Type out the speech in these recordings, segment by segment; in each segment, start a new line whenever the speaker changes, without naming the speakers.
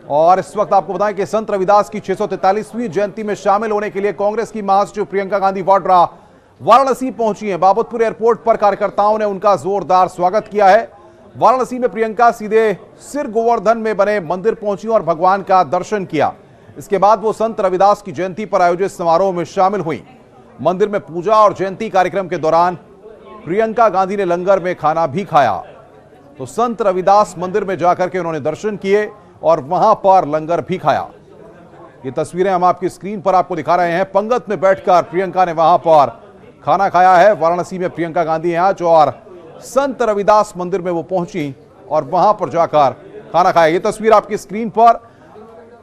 और इस वक्त आपको बताएं कि संत रविदास की 643वीं जयंती में शामिल होने के लिए कांग्रेस की महासचिव प्रियंका गांधी वाड्रा वाराणसी पहुंची हैं। बाबतपुर एयरपोर्ट पर कार्यकर्ताओं ने उनका जोरदार स्वागत किया है। वाराणसी में प्रियंका सीधे सिर गोवर्धन में बने मंदिर पहुंची और भगवान का दर्शन किया। इसके बाद वो संत रविदास की जयंती पर आयोजित समारोह में शामिल हुई। मंदिर में पूजा और जयंती कार्यक्रम के दौरान प्रियंका गांधी ने लंगर में खाना भी खाया। तो संत रविदास मंदिर में जाकर के उन्होंने दर्शन किए और वहां पर लंगर भी खाया। ये तस्वीरें हम आपकी स्क्रीन पर आपको दिखा रहे हैं। पंगत में बैठकर प्रियंका ने वहां पर खाना खाया है। वाराणसी में प्रियंका गांधी हैं आज और संत रविदास मंदिर में वो पहुंची और वहां पर जाकर खाना खाया। ये तस्वीर आपकी स्क्रीन पर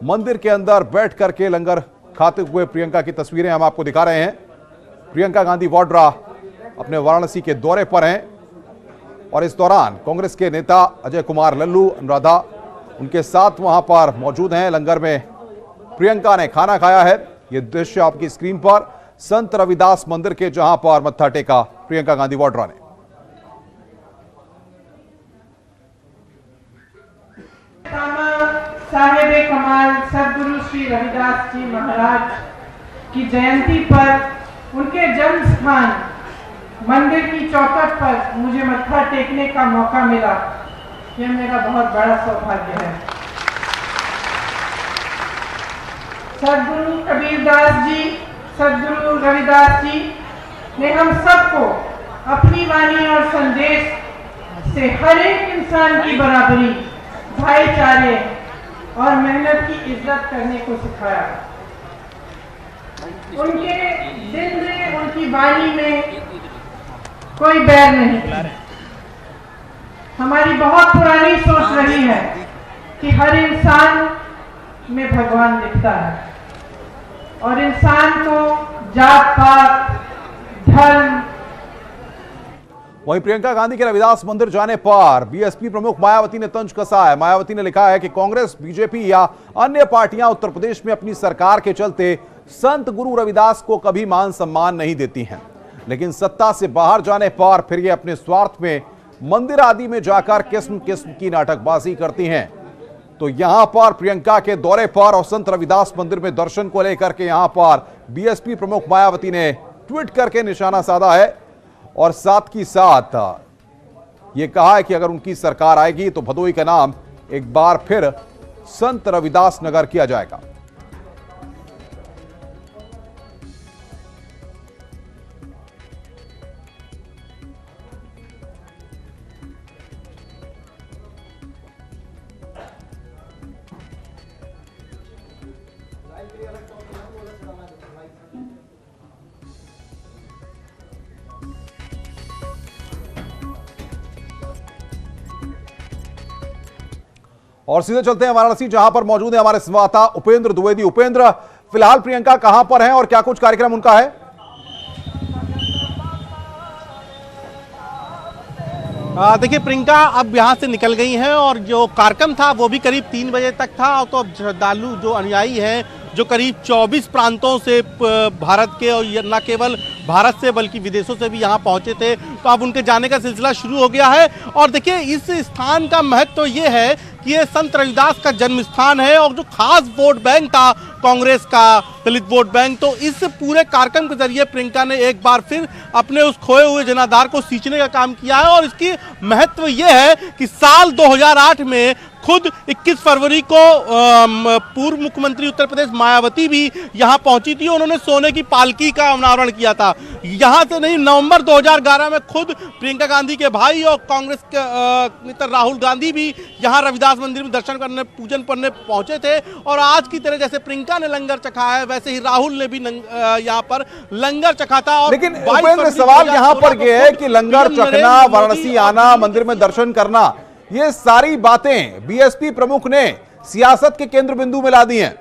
मंदिर के अंदर बैठ करके लंगर खाते हुए प्रियंका की तस्वीरें हम आपको दिखा रहे हैं। प्रियंका गांधी वाड्रा अपने वाराणसी के दौरे पर हैं और इस दौरान कांग्रेस के नेता अजय कुमार लल्लू, अनुराधा उनके साथ वहां पर मौजूद हैं। लंगर में प्रियंका ने खाना खाया है। यह दृश्य आपकी स्क्रीन पर संत रविदास मंदिर के, जहां पर मत्था टेका प्रियंका गांधी वाड्रा ने।
साहेब कमाल सदगुरु श्री रविदास जी महाराज की जयंती पर उनके जन्म स्थान मंदिर की चौखट पर मुझे मत्था टेकने का मौका मिला। यह मेरा बहुत बड़ा सौभाग्य है। सदगुरु कबीरदास जी, सदगुरु रविदास जी ने हम सबको अपनी वाणी और संदेश से हर एक इंसान की बराबरी, भाईचारे और मेहनत की इज्जत करने को सिखाया। उनके दिल में, उनकी वाणी में कोई बैर नहीं। हमारी बहुत पुरानी सोच रही है कि हर इंसान में भगवान दिखता है और इंसान को जात पात, धर्म।
वहीं प्रियंका गांधी के रविदास मंदिर जाने पर बीएसपी प्रमुख मायावती ने तंज कसा है। मायावती ने लिखा है कि कांग्रेस, बीजेपी या अन्य पार्टियां उत्तर प्रदेश में अपनी सरकार के चलते संत गुरु रविदास को कभी मान सम्मान नहीं देती हैं, लेकिन सत्ता से बाहर जाने पर फिर ये अपने स्वार्थ में मंदिर आदि में जाकर किस्म किस्म की नाटकबाजी करती हैं। तो यहां पर प्रियंका के दौरे पर और संत रविदास मंदिर में दर्शन को लेकर के यहां पर बीएसपी प्रमुख मायावती ने ट्वीट करके निशाना साधा है और साथ ही साथ यह कहा है कि अगर उनकी सरकार आएगी तो भदोही का नाम एक बार फिर संत रविदास नगर किया जाएगा। और सीधे चलते हैं वाराणसी, जहां पर मौजूद है हमारे संवाददाता उपेंद्र द्विवेदी। उपेंद्र, फिलहाल प्रियंका कहां पर हैं और क्या कुछ कार्यक्रम उनका है?
देखिए, प्रियंका अब यहाँ से निकल गई हैं और जो कार्यक्रम था वो भी करीब 3 बजे तक था। और तो अब श्रद्धालु जो अनुयायी हैं, जो करीब 24 प्रांतों से भारत के और न केवल भारत से बल्कि विदेशों से भी यहाँ पहुँचे थे, तो अब उनके जाने का सिलसिला शुरू हो गया है। और देखिए, इस स्थान का महत्व तो ये है कि ये संत रविदास का जन्म स्थान है और जो खास वोट बैंक था कांग्रेस का, दलित वोट बैंक, तो इस पूरे कार्यक्रम के जरिए प्रियंका ने एक बार फिर अपने उस खोए हुए जनाधार को सींचने का काम किया है। और इसकी महत्व ये है कि साल 2008 में खुद 21 फरवरी को पूर्व मुख्यमंत्री उत्तर प्रदेश मायावती भी यहां पहुंची थी। उन्होंने सोने की पालकी का अनावरण किया था। यहां से नहीं, नवंबर 2011 में खुद प्रियंका गांधी के भाई और कांग्रेस के मित्र राहुल गांधी भी यहां रविदास मंदिर में दर्शन करने, पूजन करने पहुंचे थे। और आज की तरह जैसे प्रियंका ने लंगर चखा है, वैसे ही राहुल ने भी यहां पर लंगर चखा था। और
लेकिन सवाल यहां पर यह है कि लंगर चखना, वाराणसी आना, मंदिर में दर्शन करना, ये सारी बातें बीएसपी प्रमुख ने सियासत के केंद्र बिंदु में ला दी हैं।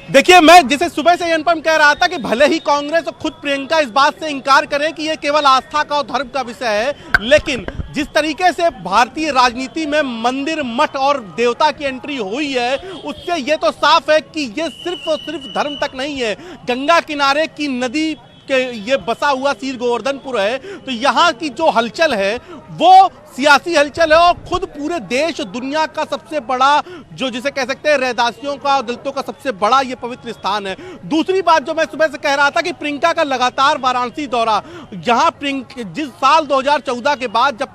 देखिए, मैं जैसे सुबह से अनुपम कह रहा था कि भले ही कांग्रेस और खुद प्रियंका इस बात से इंकार करें कि यह केवल आस्था का और धर्म का विषय है, लेकिन जिस तरीके से भारतीय राजनीति में मंदिर, मठ और देवता की एंट्री हुई है, उससे यह तो साफ है कि यह सिर्फ और सिर्फ धर्म तक नहीं है। गंगा किनारे की नदी उसके ये बसा हुआ सीर गोवर्धनपुर है, तो यहाँ की जो हलचल है वो सियासी हलचल है और खुद पूरे देश दुनिया का सबसे बड़ा, जो जिसे कह सकते हैं रैदासियों का और दलितों का सबसे बड़ा ये पवित्र स्थान है। दूसरी बात जो मैं सुबह से कह रहा था कि प्रियंका का लगातार वाराणसी दौरा, जहां जिस साल 2014 के बाद जब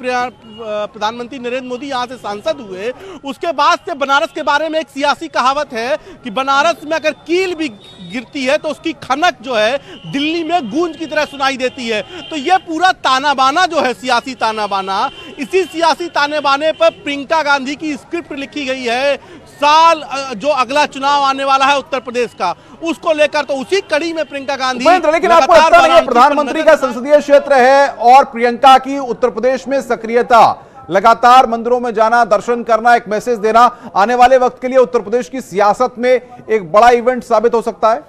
प्रधानमंत्री नरेंद्र मोदी यहां से सांसद हुए, उसके बाद से बनारस के बारे में एक सियासी कहावत है कि बनारस में अगर कील भी गिरती है तो उसकी खनक जो है दिल्ली में गूंज की तरह सुनाई देती है। तो ये पूरा ताना बाना जो है, सियासी ताना बाना, इसी सियासी ताने बाने पर प्रियंका गांधी की स्क्रिप्ट लिखी गई है। साल जो अगला चुनाव आने वाला है उत्तर प्रदेश का, उसको लेकर तो उसी कड़ी में प्रियंका गांधी।
लेकिन आपको लगता नहीं है प्रधानमंत्री का संसदीय क्षेत्र है और प्रियंका की उत्तर प्रदेश में सक्रियता, लगातार मंदिरों में जाना, दर्शन करना, एक मैसेज देना आने वाले वक्त के लिए उत्तर प्रदेश की सियासत में एक बड़ा इवेंट साबित हो सकता है?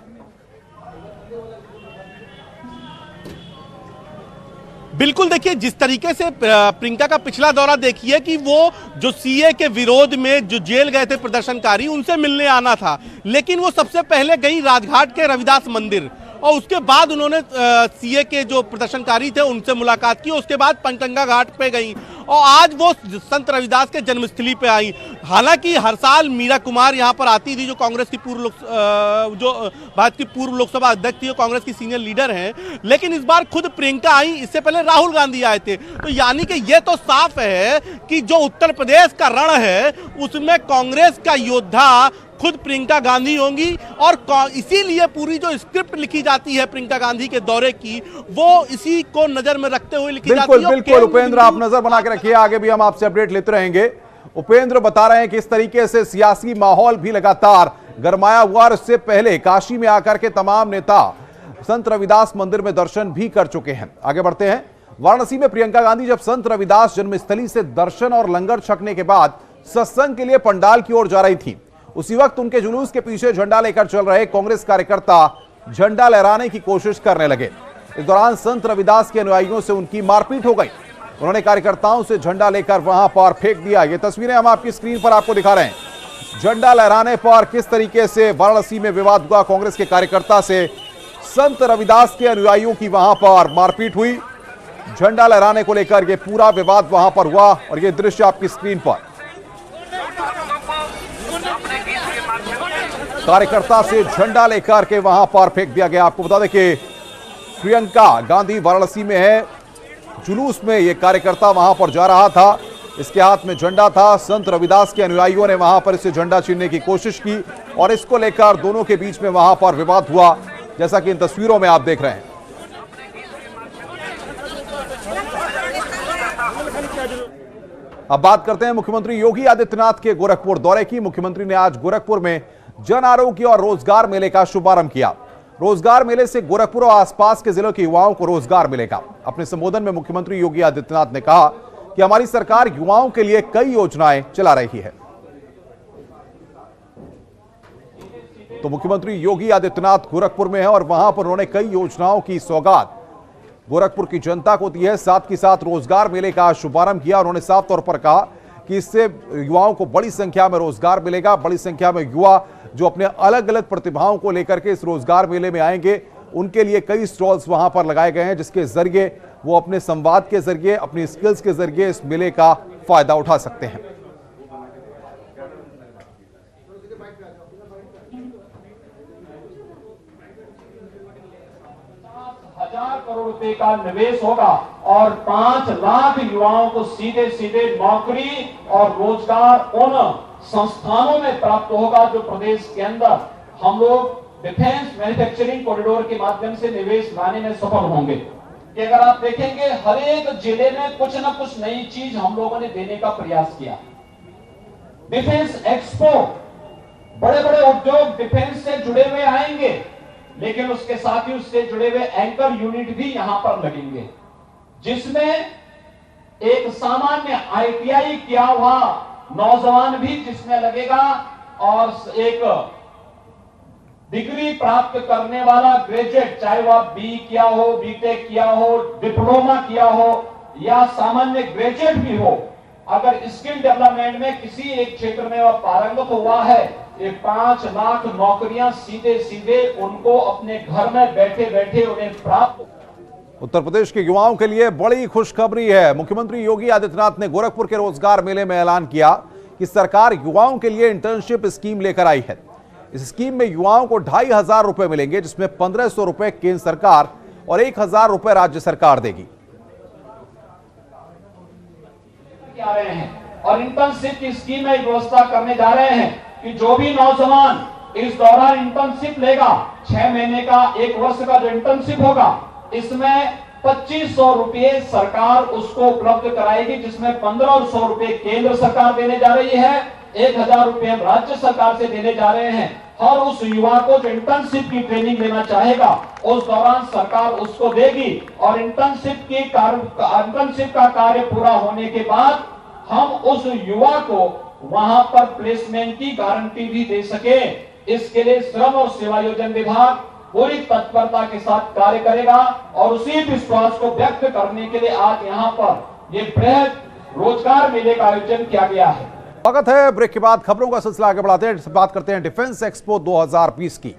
बिल्कुल, देखिए जिस तरीके से प्रियंका का पिछला दौरा देखिए कि वो जो सीए के विरोध में जो जेल गए थे प्रदर्शनकारी, उनसे मिलने आना था, लेकिन वो सबसे पहले गई राजघाट के रविदास मंदिर और उसके बाद उन्होंने सीए के जो प्रदर्शनकारी थे उनसे मुलाकात की, उसके बाद पंचगंगा घाट पे गई और आज वो संत रविदास के जन्मस्थली पे आई। हालांकि हर साल मीरा कुमार यहाँ पर आती थी, जो कांग्रेस की भारत की पूर्व लोकसभा अध्यक्ष थी, कांग्रेस की सीनियर लीडर हैं, लेकिन इस बार खुद प्रियंका आई, इससे पहले राहुल गांधी आए थे। तो यानी कि ये तो साफ है कि जो उत्तर प्रदेश का रण है उसमें कांग्रेस का योद्धा खुद प्रियंका गांधी होंगी और इसीलिए पूरी जो स्क्रिप्ट लिखी जाती है प्रियंका गांधी के दौरे की, वो इसी को नजर में रखते हुए लिखी जाती है।
बिल्कुल उपेंद्र, आप नजर बना के रखिए, आगे भी हम आपसे अपडेट लेते रहेंगे। उपेंद्र बता रहे हैं कि इस तरीके से सियासी माहौल भी लगातार गरमाया हुआ और इससे पहले काशी में आकर के तमाम नेता संत रविदास मंदिर में दर्शन भी कर चुके हैं। आगे बढ़ते हैं। वाराणसी में प्रियंका गांधी जब संत रविदास जन्मस्थली से दर्शन और लंगर छकने के बाद सत्संग के लिए पंडाल की ओर जा रही थी, उसी वक्त उनके जुलूस के पीछे झंडा लेकर चल रहे कांग्रेस कार्यकर्ता झंडा लहराने की कोशिश करने लगे। इस दौरान संत रविदास के अनुयायियों से उनकी मारपीट हो गई। उन्होंने कार्यकर्ताओं से झंडा लेकर वहां पर फेंक दिया। ये तस्वीरें हम आपकी स्क्रीन पर आपको दिखा रहे हैं। झंडा लहराने पर किस तरीके से वाराणसी में विवाद हुआ, कांग्रेस के कार्यकर्ता से संत रविदास के अनुयायियों की वहां पर मारपीट हुई। झंडा लहराने को लेकर यह पूरा विवाद वहां पर हुआ और यह दृश्य आपकी स्क्रीन पर। कार्यकर्ता से झंडा लेकर के वहां पर फेंक दिया गया। आपको बता दें कि प्रियंका गांधी वाराणसी में है, जुलूस में यह कार्यकर्ता वहां पर जा रहा था, इसके हाथ में झंडा था। संत रविदास के अनुयायियों ने वहां पर इसे झंडा छीनने की कोशिश की और इसको लेकर दोनों के बीच में वहां पर विवाद हुआ, जैसा कि इन तस्वीरों में आप देख रहे हैं। अब बात करते हैं मुख्यमंत्री योगी आदित्यनाथ के गोरखपुर दौरे की। मुख्यमंत्री ने आज गोरखपुर में जन आरोग्य और रोजगार मेले का शुभारंभ किया। रोजगार मेले से गोरखपुर और आसपास के जिलों के युवाओं को रोजगार मिलेगा। अपने संबोधन में मुख्यमंत्री योगी आदित्यनाथ ने कहा कि हमारी सरकार युवाओं के लिए कई योजनाएं चला रही है। तो मुख्यमंत्री योगी आदित्यनाथ गोरखपुर में है और वहां पर उन्होंने कई योजनाओं की सौगात गोरखपुर की जनता को दी है। साथ ही साथ रोजगार मेले का शुभारंभ किया। उन्होंने साफ तौर पर कहा कि इससे युवाओं को बड़ी संख्या में रोजगार मिलेगा। बड़ी संख्या में युवा जो अपने अलग अलग प्रतिभाओं को लेकर के इस रोजगार मेले में आएंगे, उनके लिए कई स्टॉल्स वहां पर लगाए गए हैं, जिसके जरिए वो अपने संवाद के जरिए, अपनी स्किल्स के जरिए इस मेले का फायदा उठा सकते हैं।
1000 करोड़ रुपए का निवेश होगा और 5 लाख युवाओं को सीधे सीधे नौकरी और रोजगार उन संस्थानों में प्राप्त होगा जो प्रदेश के अंदर हम लोग डिफेंस मैन्युफैक्चरिंग कॉरिडोर के माध्यम से निवेश लाने में सफल होंगे। कि अगर आप देखेंगे हर एक जिले में कुछ ना कुछ नई चीज हम लोगों ने देने का प्रयास किया। डिफेंस एक्सपो, बड़े बड़े उद्योग डिफेंस से जुड़े हुए आएंगे, लेकिन उसके साथ ही उससे जुड़े हुए एंकर यूनिट भी यहां पर लगेंगे, जिसमें एक सामान्य आईटीआई किया हुआ नौजवान भी जिसमें लगेगा और एक डिग्री प्राप्त करने वाला ग्रेजुएट, चाहे वह बी किया हो, बीटेक किया हो, डिप्लोमा किया हो या सामान्य ग्रेजुएट भी हो, अगर स्किल डेवलपमेंट में किसी एक क्षेत्र में वह पारंगत हुआ है ये 5 लाख नौकरियां सीधे सीधे उनको अपने घर में बैठे बैठे उन्हें प्राप्त।
उत्तर प्रदेश के युवाओं के लिए बड़ी खुशखबरी है। मुख्यमंत्री योगी आदित्यनाथ ने गोरखपुर के रोजगार मेले में ऐलान किया कि सरकार युवाओं के लिए इंटर्नशिप स्कीम लेकर आई है। इस स्कीम में युवाओं को 2500 रुपए मिलेंगे, जिसमें 1500 रुपए केंद्र सरकार और 1000 रुपए राज्य सरकार देगी।
आ रहे हैं और इंटर्नशिप की स्कीम में व्यवस्था करने जा रहे हैं कि जो भी नौजवान इस दौरान इंटर्नशिप लेगा, 6 महीने का 1 वर्ष का जो इंटर्नशिप होगा, इसमें 2500 रुपए सरकार उसको उपलब्ध कराएगी, जिसमें 1500 रुपए केंद्र सरकार देने जा रही है, 1000 रुपए राज्य सरकार से देने जा रहे हैं। हर उस युवा को जो इंटर्नशिप की ट्रेनिंग लेना चाहेगा, उस दौरान सरकार उसको देगी और इंटर्नशिप का कार्य पूरा होने के बाद हम उस युवा को वहां पर प्लेसमेंट की गारंटी भी दे सके। इसके लिए श्रम और सेवायोजन विभाग पूरी तत्परता के साथ कार्य करेगा और उसी विश्वास को व्यक्त करने के लिए आज यहाँ पर ये बृहद रोजगार मेले का आयोजन किया गया है।
स्वागत है। ब्रेक के बाद खबरों का सिलसिला आगे बढ़ाते हैं। बात करते हैं डिफेंस एक्सपो 2020 की।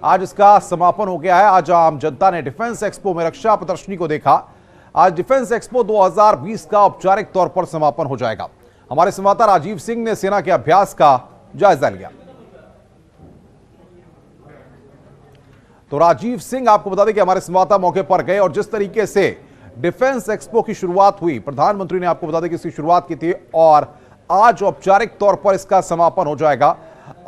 आज इसका समापन हो गया है। आज आम जनता ने डिफेंस एक्सपो में रक्षा प्रदर्शनी को देखा। आज डिफेंस एक्सपो 2020 का औपचारिक तौर पर समापन हो जाएगा। हमारे संवाददाता राजीव सिंह ने सेना के अभ्यास का जायजा लिया। तो राजीव सिंह, आपको बता दें कि हमारे संवाददाता मौके पर गए और जिस तरीके से डिफेंस एक्सपो की शुरुआत हुई, प्रधानमंत्री ने आपको बता दें कि इसकी शुरुआत की थी और आज औपचारिक तौर पर इसका समापन हो जाएगा।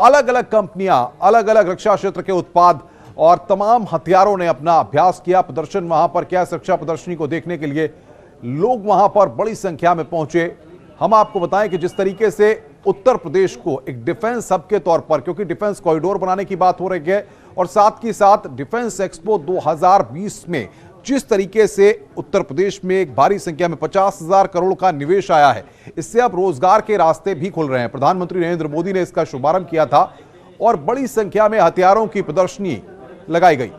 अलग अलग कंपनियां, अलग अलग रक्षा क्षेत्र के उत्पाद और तमाम हथियारों ने अपना अभ्यास किया। प्रदर्शन वहां पर क्या, रक्षा प्रदर्शनी को देखने के लिए लोग वहां पर बड़ी संख्या में पहुंचे। हम आपको बताएं कि जिस तरीके से उत्तर प्रदेश को एक डिफेंस हब के तौर पर, क्योंकि डिफेंस कॉरिडोर बनाने की बात हो रही है और साथ ही साथ डिफेंस एक्सपो 2020 में जिस तरीके से उत्तर प्रदेश में एक भारी संख्या में 50,000 करोड़ का निवेश आया है, इससे अब रोजगार के रास्ते भी खुल रहे हैं। प्रधानमंत्री नरेंद्र मोदी ने इसका शुभारंभ किया था और बड़ी संख्या में हथियारों की प्रदर्शनी लगाई गई।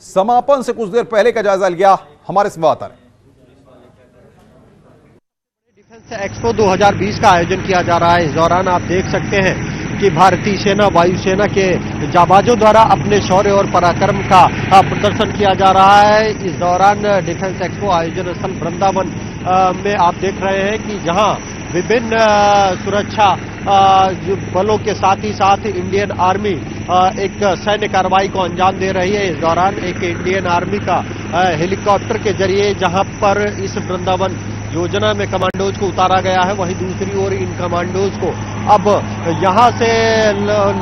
समापन से कुछ देर पहले का जायजा लिया हमारे संवाददाता ने।
डिफेंस एक्सपो 2020 का आयोजन किया जा रहा है। इस दौरान आप देख सकते हैं कि भारतीय सेना, वायुसेना के जाबाजों द्वारा अपने शौर्य और पराक्रम का प्रदर्शन किया जा रहा है। इस दौरान डिफेंस एक्सपो आयोजन स्थल वृंदावन में आप देख रहे हैं कि जहां विभिन्न सुरक्षा बलों के साथ ही साथ इंडियन आर्मी एक सैन्य कार्रवाई को अंजाम दे रही है। इस दौरान एक इंडियन आर्मी का हेलीकॉप्टर के जरिए जहां पर इस वृंदावन योजना में कमांडोज को उतारा गया है, वहीं दूसरी ओर इन कमांडोज को अब यहां से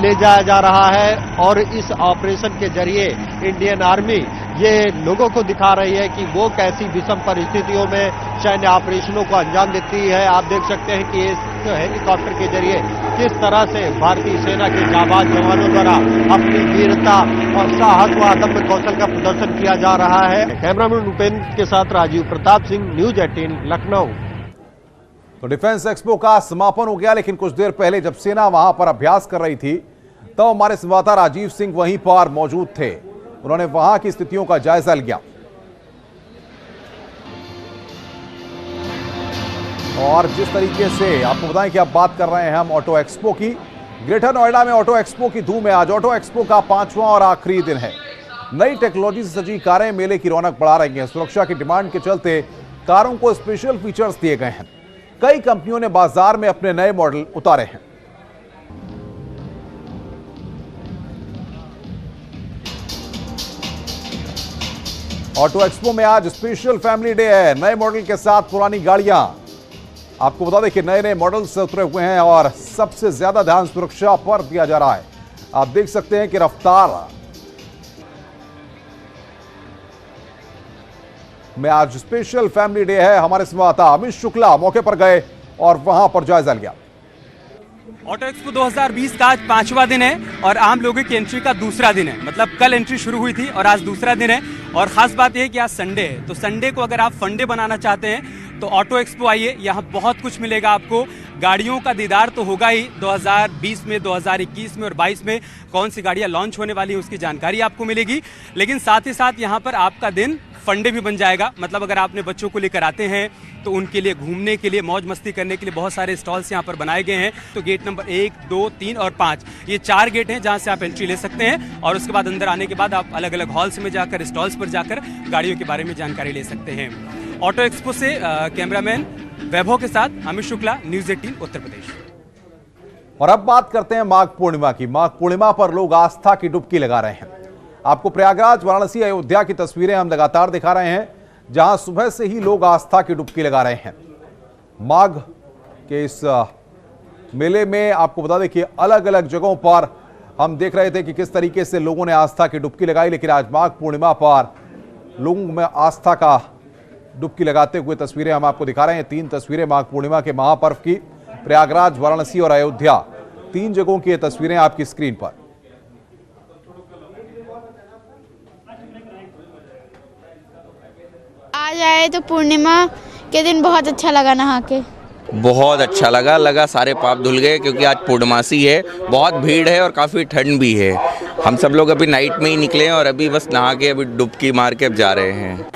ले जाया जा रहा है और इस ऑपरेशन के जरिए इंडियन आर्मी ये लोगों को दिखा रही है कि वो कैसी विषम परिस्थितियों में सैन्य ऑपरेशनों को अंजाम देती है। आप देख सकते हैं कि इस हेलीकॉप्टर के जरिए किस तरह से भारतीय सेना के जाबाज जवानों द्वारा अपनी वीरता और साहस व अदम्य कौशल का प्रदर्शन किया जा रहा है। कैमरामैन उपेंद्र के साथ राजीव प्रताप सिंह, न्यूज 18 लखनऊ।
तो डिफेंस एक्सपो का समापन हो गया, लेकिन कुछ देर पहले जब सेना वहां पर अभ्यास कर रही थी तब हमारे संवाददाता राजीव सिंह वहीं पर मौजूद थे। उन्होंने वहां की स्थितियों का जायजा लिया और जिस तरीके से आपको बताएं कि अब बात कर रहे हैं हम ऑटो एक्सपो की। ग्रेटर नोएडा में ऑटो एक्सपो की धूम है। आज ऑटो एक्सपो का 5वां और आखिरी दिन है। नई टेक्नोलॉजी से सजी कारें मेले की रौनक बढ़ा रही हैं। सुरक्षा की डिमांड के चलते कारों को स्पेशल फीचर्स दिए गए हैं। कई कंपनियों ने बाजार में अपने नए मॉडल उतारे हैं। ऑटो एक्सपो में आज स्पेशल फैमिली डे है। नए मॉडल के साथ पुरानी गाड़ियां, आपको बता दें कि नए नए मॉडल्स उतरे हुए हैं और सबसे ज्यादा ध्यान सुरक्षा पर दिया जा रहा है। आप देख सकते हैं कि रफ्तार में आज स्पेशल फैमिली डे है। हमारे संवाददाता अमित शुक्ला मौके पर गए और वहां पर जायजा लिया।
ऑटो एक्सपो 2020 का आज 5वां दिन है और आम लोगों की एंट्री का दूसरा दिन है। मतलब कल एंट्री शुरू हुई थी और आज दूसरा दिन है। और ख़ास बात यह है कि आज संडे है, तो संडे को अगर आप फंडे बनाना चाहते हैं तो ऑटो एक्सपो आइए, यहाँ बहुत कुछ मिलेगा आपको। गाड़ियों का दीदार तो होगा ही, 2020 में, 2021 में और 22 में कौन सी गाड़ियाँ लॉन्च होने वाली हैं उसकी जानकारी आपको मिलेगी। लेकिन साथ ही साथ यहाँ पर आपका दिन फंडे भी बन जाएगा। मतलब अगर आपने बच्चों को लेकर आते हैं तो उनके लिए घूमने के लिए, मौज मस्ती करने के लिए बहुत सारे स्टॉल्स यहाँ पर बनाए गए हैं। तो गेट नंबर 1, 2, 3 और 5 ये 4 गेट हैं जहाँ से आप एंट्री ले सकते हैं। और उसके बाद अंदर आने के बाद आप अलग अलग हॉल्स में जाकर, स्टॉल्स पर जाकर गाड़ियों के बारे में जानकारी ले सकते हैं। ऑटो एक्सपो से कैमरामैन वैभव के साथ अमित शुक्ला, न्यूज़ 18 उत्तर प्रदेश।
और अब बात करते हैं माघ पूर्णिमा की। माघ पूर्णिमा पर लोग आस्था की डुबकी लगा रहे हैं। आपको प्रयागराज, वाराणसी, अयोध्या की तस्वीरें हम लगातार दिखा रहे हैं जहां सुबह से ही लोग आस्था की डुबकी लगा रहे हैं। माघ के इस मेले में आपको बता दें कि अलग अलग जगहों पर हम देख रहे थे कि किस तरीके से लोगों ने आस्था की डुबकी लगाई। लेकिन आज माघ पूर्णिमा पर लोगों में आस्था का डुबकी लगाते हुए तस्वीरें हम आपको दिखा रहे हैं। 3 तस्वीरें माघ पूर्णिमा के महापर्व की, प्रयागराज, वाराणसी और अयोध्या, 3 जगहों की ये तस्वीरें आपकी स्क्रीन पर।
आज आए तो पूर्णिमा के दिन बहुत अच्छा लगा नहा के।
बहुत अच्छा लगा सारे पाप धुल गए क्योंकि आज पूर्णमासी है, बहुत भीड़ है और काफ़ी ठंड भी है। हम सब लोग अभी नाइट में ही निकले हैं और अभी बस नहा के अभी डुबकी मार के अब जा रहे हैं।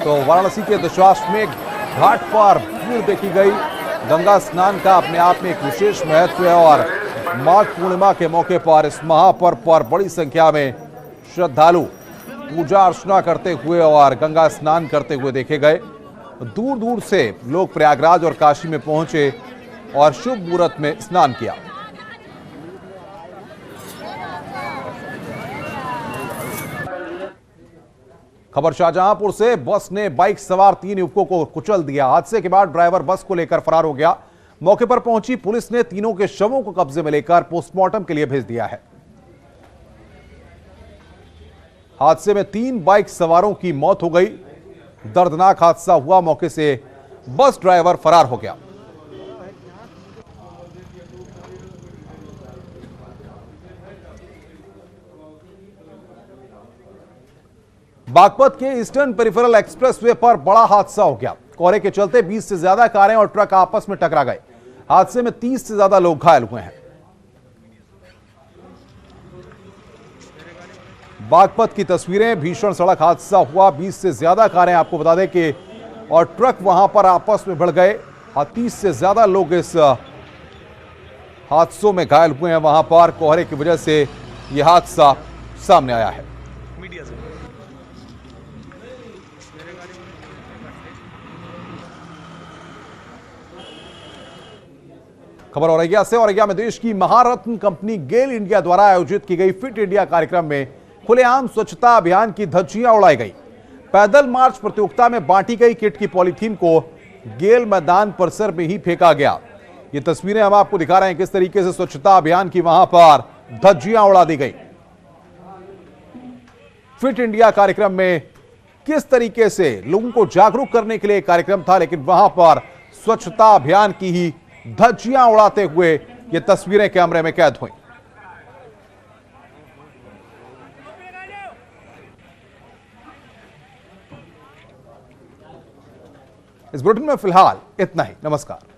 तो वाराणसी के दशाश्वमेध घाट पर भीड़ देखी गई। गंगा स्नान का अपने आप में एक विशेष महत्व है और माघ पूर्णिमा के मौके पर इस महापर्व पर बड़ी संख्या में श्रद्धालु पूजा अर्चना करते हुए और गंगा स्नान करते हुए देखे गए। दूर दूर से लोग प्रयागराज और काशी में पहुंचे और शुभ मुहूर्त में स्नान किया। खबर शाहजहांपुर से, बस ने बाइक सवार 3 युवकों को कुचल दिया। हादसे के बाद ड्राइवर बस को लेकर फरार हो गया। मौके पर पहुंची पुलिस ने तीनों के शवों को कब्जे में लेकर पोस्टमार्टम के लिए भेज दिया है। हादसे में 3 बाइक सवारों की मौत हो गई। दर्दनाक हादसा हुआ, मौके से बस ड्राइवर फरार हो गया। बागपत के ईस्टर्न पेरिफेरल एक्सप्रेसवे पर बड़ा हादसा हो गया। कोहरे के चलते 20 से ज्यादा कारें और ट्रक आपस में टकरा गए। हादसे में 30 से ज्यादा लोग घायल हुए हैं। बागपत की तस्वीरें, भीषण सड़क हादसा हुआ। 20 से ज्यादा कारें, आपको बता दें कि, और ट्रक वहां पर आपस में भिड़ गए। 30 से ज्यादा लोग इस हादसों में घायल हुए हैं। वहां पर कोहरे की वजह से यह हादसा सामने आया है। खबर औरैया से। औरैया में देश की महारत्न कंपनी गेल इंडिया द्वारा आयोजित की गई फिट इंडिया कार्यक्रम में खुलेआम स्वच्छता अभियान की धज्जियां उड़ाई गई। पैदल मार्च प्रतियोगिता में बांटी गई किट की पॉलीथीन को गेल मैदान परिसर में ही फेंका गया। ये तस्वीरें हम आपको दिखा रहे हैं किस तरीके से स्वच्छता अभियान की वहां पर धज्जियां उड़ा दी गई। फिट इंडिया कार्यक्रम में किस तरीके से लोगों को जागरूक करने के लिए कार्यक्रम था, लेकिन वहां पर स्वच्छता अभियान की ही धज्जियां उड़ाते हुए ये तस्वीरें कैमरे में कैद हुई। इस बुलेटिन में फिलहाल इतना ही। नमस्कार।